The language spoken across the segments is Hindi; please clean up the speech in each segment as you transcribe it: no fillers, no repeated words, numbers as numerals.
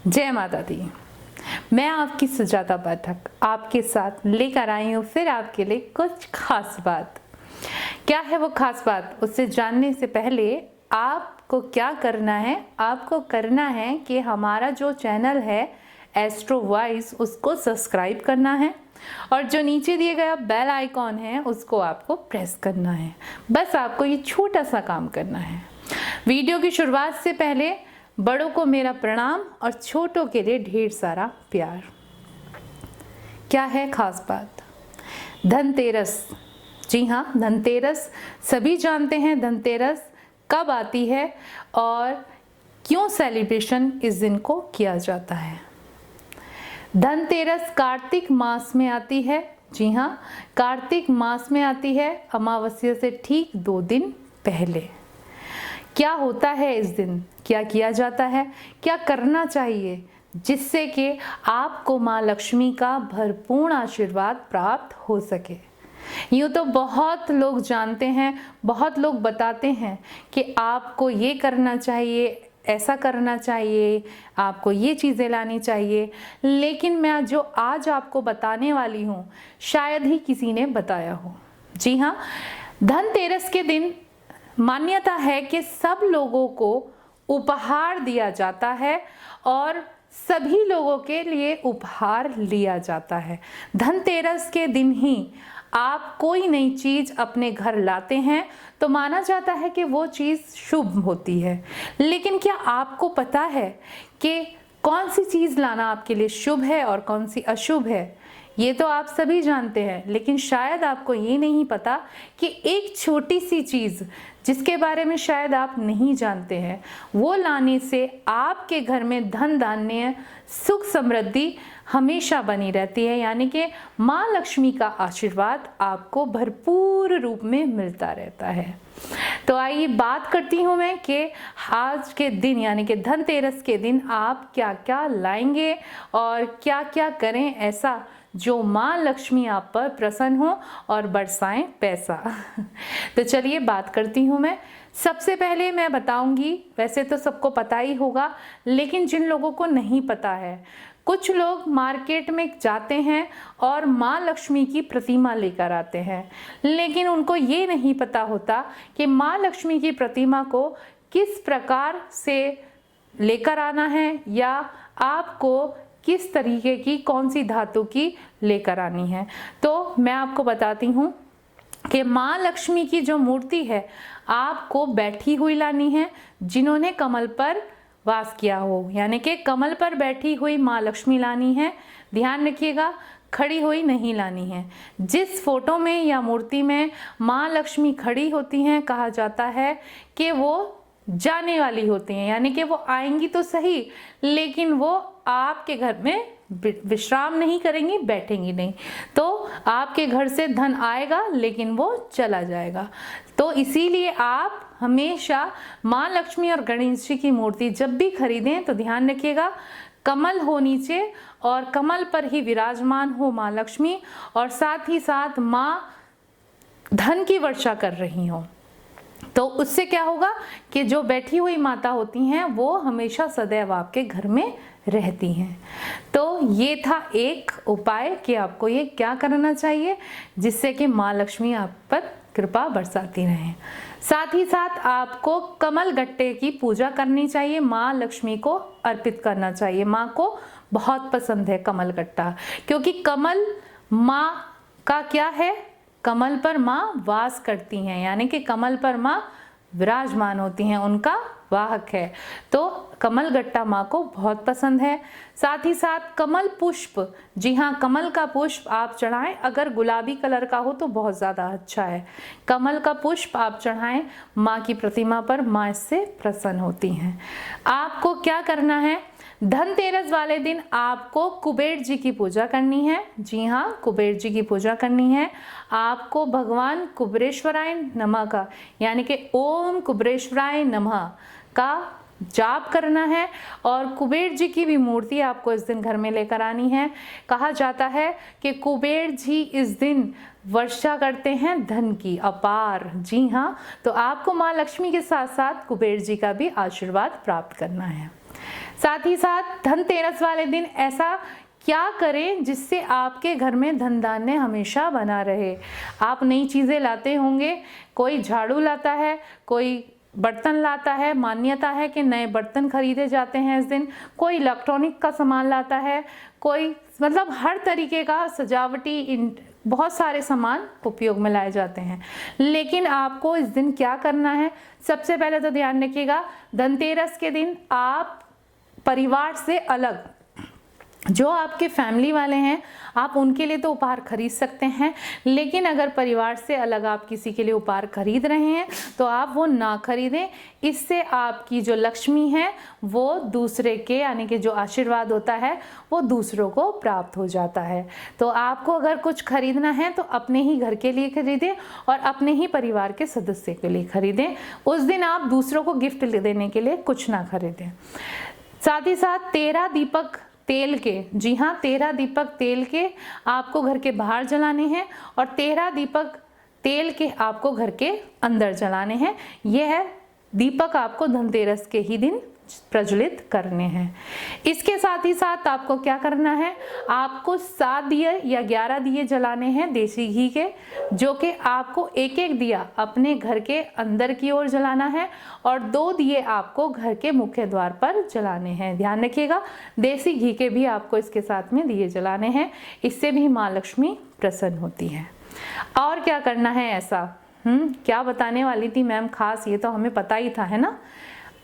जय माता दी। मैं आपकी सुजाता पाठक आपके साथ लेकर आई हूँ फिर आपके लिए कुछ खास बात। क्या है वो खास बात, उसे जानने से पहले आपको क्या करना है, आपको करना है कि हमारा जो चैनल है एस्ट्रो वॉइस उसको सब्सक्राइब करना है और जो नीचे दिए गया बेल आइकॉन है उसको आपको प्रेस करना है। बस आपको ये छोटा सा काम करना है। वीडियो की शुरुआत से पहले बड़ों को मेरा प्रणाम और छोटों के लिए ढेर सारा प्यार। क्या है खास बात? धनतेरस। जी हाँ, धनतेरस सभी जानते हैं। धनतेरस कब आती है और क्यों सेलिब्रेशन इस दिन को किया जाता है? धनतेरस कार्तिक मास में आती है। जी हाँ, कार्तिक मास में आती है, अमावस्या से ठीक 2 दिन पहले। क्या होता है इस दिन, क्या किया जाता है, क्या करना चाहिए जिससे कि आपको माँ लक्ष्मी का भरपूर आशीर्वाद प्राप्त हो सके? यूँ तो बहुत लोग जानते हैं, बहुत लोग बताते हैं कि आपको ये करना चाहिए, ऐसा करना चाहिए, आपको ये चीज़ें लानी चाहिए, लेकिन मैं जो आज आपको बताने वाली हूँ शायद ही किसी ने बताया हो। जी हाँ, धनतेरस के दिन मान्यता है कि सब लोगों को उपहार दिया जाता है और सभी लोगों के लिए उपहार लिया जाता है। धनतेरस के दिन ही आप कोई नई चीज़ अपने घर लाते हैं तो माना जाता है कि वो चीज़ शुभ होती है। लेकिन क्या आपको पता है कि कौन सी चीज़ लाना आपके लिए शुभ है और कौन सी अशुभ है? ये तो आप सभी जानते हैं, लेकिन शायद आपको ये नहीं पता कि एक छोटी सी चीज़ जिसके बारे में शायद आप नहीं जानते हैं, वो लाने से आपके घर में धन धान्य सुख समृद्धि हमेशा बनी रहती है, यानी कि माँ लक्ष्मी का आशीर्वाद आपको भरपूर रूप में मिलता रहता है। तो आइए बात करती हूँ मैं कि आज के दिन यानी कि धनतेरस के दिन आप क्या क्या लाएंगे और क्या क्या करें ऐसा जो माँ लक्ष्मी आप पर प्रसन्न हो और बरसाएं पैसा। तो चलिए बात करती हूँ मैं। सबसे पहले मैं बताऊंगी, वैसे तो सबको पता ही होगा, लेकिन जिन लोगों को नहीं पता है, कुछ लोग मार्केट में जाते हैं और माँ लक्ष्मी की प्रतिमा लेकर आते हैं, लेकिन उनको ये नहीं पता होता कि माँ लक्ष्मी की प्रतिमा को किस प्रकार से लेकर आना है या आपको किस तरीके की कौन सी धातु की लेकर आनी है। तो मैं आपको बताती हूँ कि माँ लक्ष्मी की जो मूर्ति है आपको बैठी हुई लानी है, जिन्होंने कमल पर वास किया हो, यानी कि कमल पर बैठी हुई माँ लक्ष्मी लानी है। ध्यान रखिएगा, खड़ी हुई नहीं लानी है। जिस फोटो में या मूर्ति में माँ लक्ष्मी खड़ी होती हैं, कहा जाता है कि वो जाने वाली होती हैं, यानी कि वो आएंगी तो सही लेकिन वो आपके घर में विश्राम नहीं करेंगी, बैठेंगी नहीं। तो आपके घर से धन आएगा लेकिन वो चला जाएगा। तो इसीलिए आप हमेशा माँ लक्ष्मी और गणेश जी की मूर्ति जब भी खरीदें तो ध्यान रखिएगा कमल हो नीचे और कमल पर ही विराजमान हो माँ लक्ष्मी, और साथ ही साथ माँ धन की वर्षा कर रही हो। तो उससे क्या होगा कि जो बैठी हुई माता होती हैं वो हमेशा सदैव आपके घर में रहती हैं। तो ये था एक उपाय कि आपको ये क्या करना चाहिए जिससे कि माँ लक्ष्मी आप पर कृपा बरसाती रहें। साथ ही साथ आपको कमल गट्टे की पूजा करनी चाहिए, माँ लक्ष्मी को अर्पित करना चाहिए। माँ को बहुत पसंद है कमल गट्टा, क्योंकि कमल माँ का क्या है, कमल पर माँ वास करती हैं, यानी कि कमल पर माँ विराजमान होती हैं, उनका वाहक है। तो कमल गट्टा माँ को बहुत पसंद है। साथ ही साथ कमल पुष्प, जी हाँ, कमल का पुष्प आप चढ़ाएं, अगर गुलाबी कलर का हो तो बहुत ज़्यादा अच्छा है। कमल का पुष्प आप चढ़ाएं माँ की प्रतिमा पर, माँ इससे प्रसन्न होती हैं। आपको क्या करना है, धनतेरस वाले दिन आपको कुबेर जी की पूजा करनी है। जी हाँ, कुबेर जी की पूजा करनी है। आपको भगवान कुबेरेश्वराय नमः का, यानी कि ओम कुबेरेश्वराय नमः का जाप करना है और कुबेर जी की भी मूर्ति आपको इस दिन घर में लेकर आनी है। कहा जाता है कि कुबेर जी इस दिन वर्षा करते हैं धन की अपार। जी हाँ, तो आपको माँ लक्ष्मी के साथ साथ कुबेर जी का भी आशीर्वाद प्राप्त करना है। साथ ही साथ धनतेरस वाले दिन ऐसा क्या करें जिससे आपके घर में धन धान्य हमेशा बना रहे। आप नई चीज़ें लाते होंगे, कोई झाड़ू लाता है, कोई बर्तन लाता है, मान्यता है कि नए बर्तन खरीदे जाते हैं इस दिन, कोई इलेक्ट्रॉनिक का सामान लाता है, कोई मतलब हर तरीके का सजावटी बहुत सारे सामान उपयोग में लाए जाते हैं। लेकिन आपको इस दिन क्या करना है, सबसे पहले तो ध्यान रखिएगा, धनतेरस के दिन आप परिवार से अलग जो आपके फैमिली वाले हैं आप उनके लिए तो उपहार खरीद सकते हैं, लेकिन अगर परिवार से अलग आप किसी के लिए उपहार खरीद रहे हैं तो आप वो ना खरीदें। इससे आपकी जो लक्ष्मी है वो दूसरे के यानी कि जो आशीर्वाद होता है वो दूसरों को प्राप्त हो जाता है। तो आपको अगर कुछ खरीदना है तो अपने ही घर के लिए खरीदें और अपने ही परिवार के सदस्य के लिए खरीदें। उस दिन आप दूसरों को गिफ्ट देने के लिए कुछ ना खरीदें। साथ ही साथ 13 दीपक तेल के, जी हाँ 13 दीपक तेल के आपको घर के बाहर जलाने हैं और 13 दीपक तेल के आपको घर के अंदर जलाने हैं। यह दीपक आपको धनतेरस के ही दिन प्रज्वलित करने हैं। इसके साथ ही साथ आपको क्या करना है, आपको 7 दिए या 11 दिए जलाने हैं देसी घी के, जो कि आपको एक एक दिया अपने घर के अंदर की ओर जलाना है और 2 दिए आपको घर के मुख्य द्वार पर जलाने हैं। ध्यान रखिएगा, देसी घी के भी आपको इसके साथ में दिए जलाने हैं, इससे भी माँ लक्ष्मी प्रसन्न होती है। और क्या करना है ऐसा, क्या बताने वाली थी मैम खास, ये तो हमें पता ही था, है ना।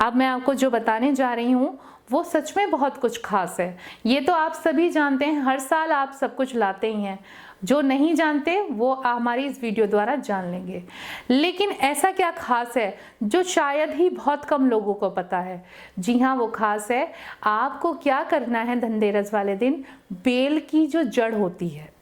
अब मैं आपको जो बताने जा रही हूँ वो सच में बहुत कुछ खास है। ये तो आप सभी जानते हैं, हर साल आप सब कुछ लाते ही हैं। जो नहीं जानते वो हमारी इस वीडियो द्वारा जान लेंगे। लेकिन ऐसा क्या खास है जो शायद ही बहुत कम लोगों को पता है। जी हाँ, वो खास है, आपको क्या करना है धनतेरस वाले दिन, बेल की जो जड़ होती है,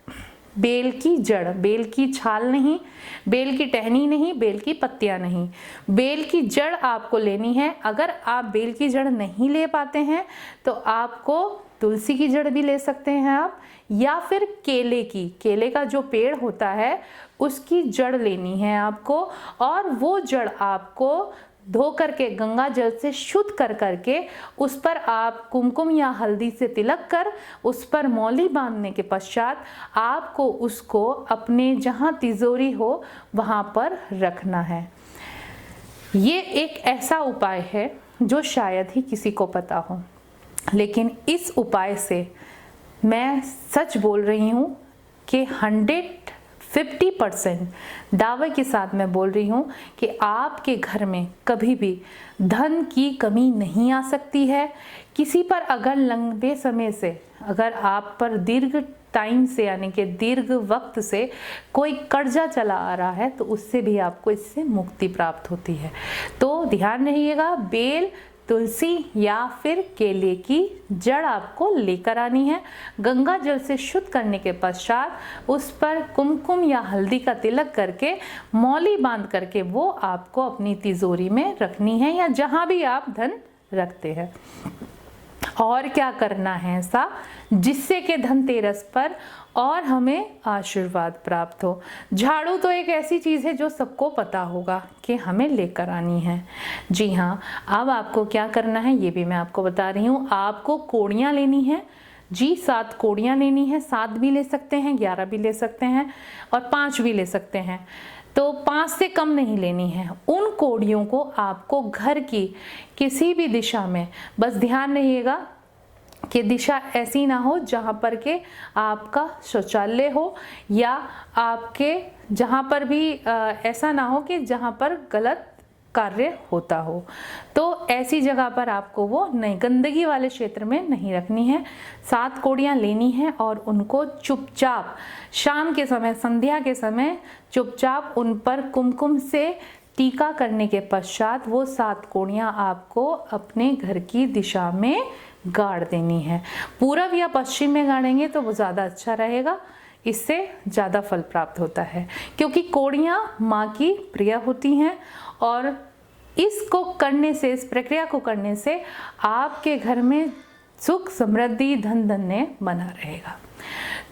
बेल की जड़, बेल की छाल नहीं, बेल की टहनी नहीं, बेल की पत्तियां नहीं, बेल की जड़ आपको लेनी है। अगर आप बेल की जड़ नहीं ले पाते हैं तो आपको तुलसी की जड़ भी ले सकते हैं आप, या फिर केले की, केले का जो पेड़ होता है उसकी जड़ लेनी है आपको, और वो जड़ आपको धो करके गंगा जल से शुद्ध कर करके उस पर आप कुमकुम या हल्दी से तिलक कर उस पर मौली बांधने के पश्चात आपको उसको अपने जहाँ तिजोरी हो वहाँ पर रखना है। ये एक ऐसा उपाय है जो शायद ही किसी को पता हो, लेकिन इस उपाय से मैं सच बोल रही हूँ कि 150% दावे के साथ मैं बोल रही हूँ कि आपके घर में कभी भी धन की कमी नहीं आ सकती है। किसी पर अगर लंबे समय से, अगर आप पर दीर्घ टाइम से यानी कि दीर्घ वक्त से कोई कर्जा चला आ रहा है तो उससे भी आपको इससे मुक्ति प्राप्त होती है। तो ध्यान रखिएगा, बेल, तुलसी या फिर केले की जड़ आपको लेकर आनी है। गंगा जल से शुद्ध करने के पश्चात उस पर कुमकुम या हल्दी का तिलक करके मौली बांध करके वो आपको अपनी तिजोरी में रखनी है या जहां भी आप धन रखते हैं। और क्या करना है ऐसा जिससे कि धनतेरस पर और हमें आशीर्वाद प्राप्त हो। झाड़ू तो एक ऐसी चीज़ है जो सबको पता होगा कि हमें लेकर आनी है। जी हाँ, अब आपको क्या करना है ये भी मैं आपको बता रही हूँ। आपको कोड़ियाँ लेनी है, जी 7 कोड़ियाँ लेनी है। 7 भी ले सकते हैं, 11 भी ले सकते हैं और 5 भी ले सकते हैं। तो 5 से कम नहीं लेनी है। उन कोड़ियों को आपको घर की किसी भी दिशा में, बस ध्यान रहिएगा कि दिशा ऐसी ना हो जहाँ पर के आपका शौचालय हो या आपके जहाँ पर भी ऐसा ना हो कि जहाँ पर गलत कार्य होता हो। तो ऐसी जगह पर आपको वो नहीं, गंदगी वाले क्षेत्र में नहीं रखनी है। 7 कोड़ियाँ लेनी है और उनको चुपचाप शाम के समय, संध्या के समय चुपचाप उन पर कुमकुम से टीका करने के पश्चात वो 7 कोड़ियाँ आपको अपने घर की दिशा में गाड़ देनी है। पूरब या पश्चिम में गाड़ेंगे तो वो ज़्यादा अच्छा रहेगा, इससे ज़्यादा फल प्राप्त होता है, क्योंकि कोड़ियाँ माँ की प्रिय होती हैं और इसको करने से, इस प्रक्रिया को करने से आपके घर में सुख, समृद्धि, धन धान्य बना रहेगा।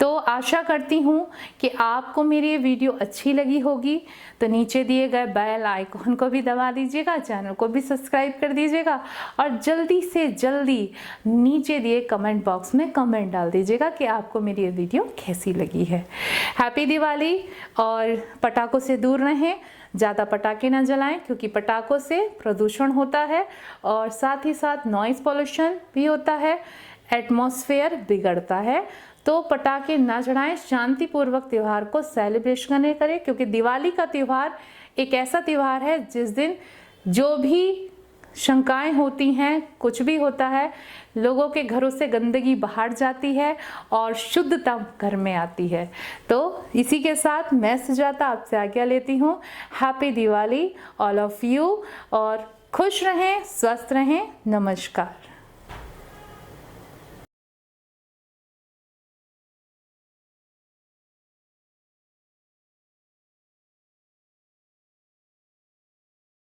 तो तो आशा करती हूँ कि आपको मेरी ये वीडियो अच्छी लगी होगी। तो नीचे दिए गए बेल आइकॉन को भी दबा दीजिएगा, चैनल को भी सब्सक्राइब कर दीजिएगा और जल्दी से जल्दी नीचे दिए कमेंट बॉक्स में कमेंट डाल दीजिएगा कि आपको मेरी ये वीडियो कैसी लगी है। हैप्पी दिवाली। और पटाखों से दूर रहें, ज़्यादा पटाखे ना जलाएं क्योंकि पटाखों से प्रदूषण होता है और साथ ही साथ नॉइज़ पोल्यूशन भी होता है, एटमॉस्फेयर बिगड़ता है। तो पटाखे ना जलाएं, शांतिपूर्वक त्यौहार को सेलिब्रेशन करें क्योंकि दिवाली का त्यौहार एक ऐसा त्यौहार है जिस दिन जो भी शंकाएं होती हैं, कुछ भी होता है, लोगों के घरों से गंदगी बाहर जाती है और शुद्धता घर में आती है। तो इसी के साथ मैं सुजाता आपसे आज्ञा लेती हूँ। Happy Diwali all of you और खुश रहें, स्वस्थ रहें। नमस्कार।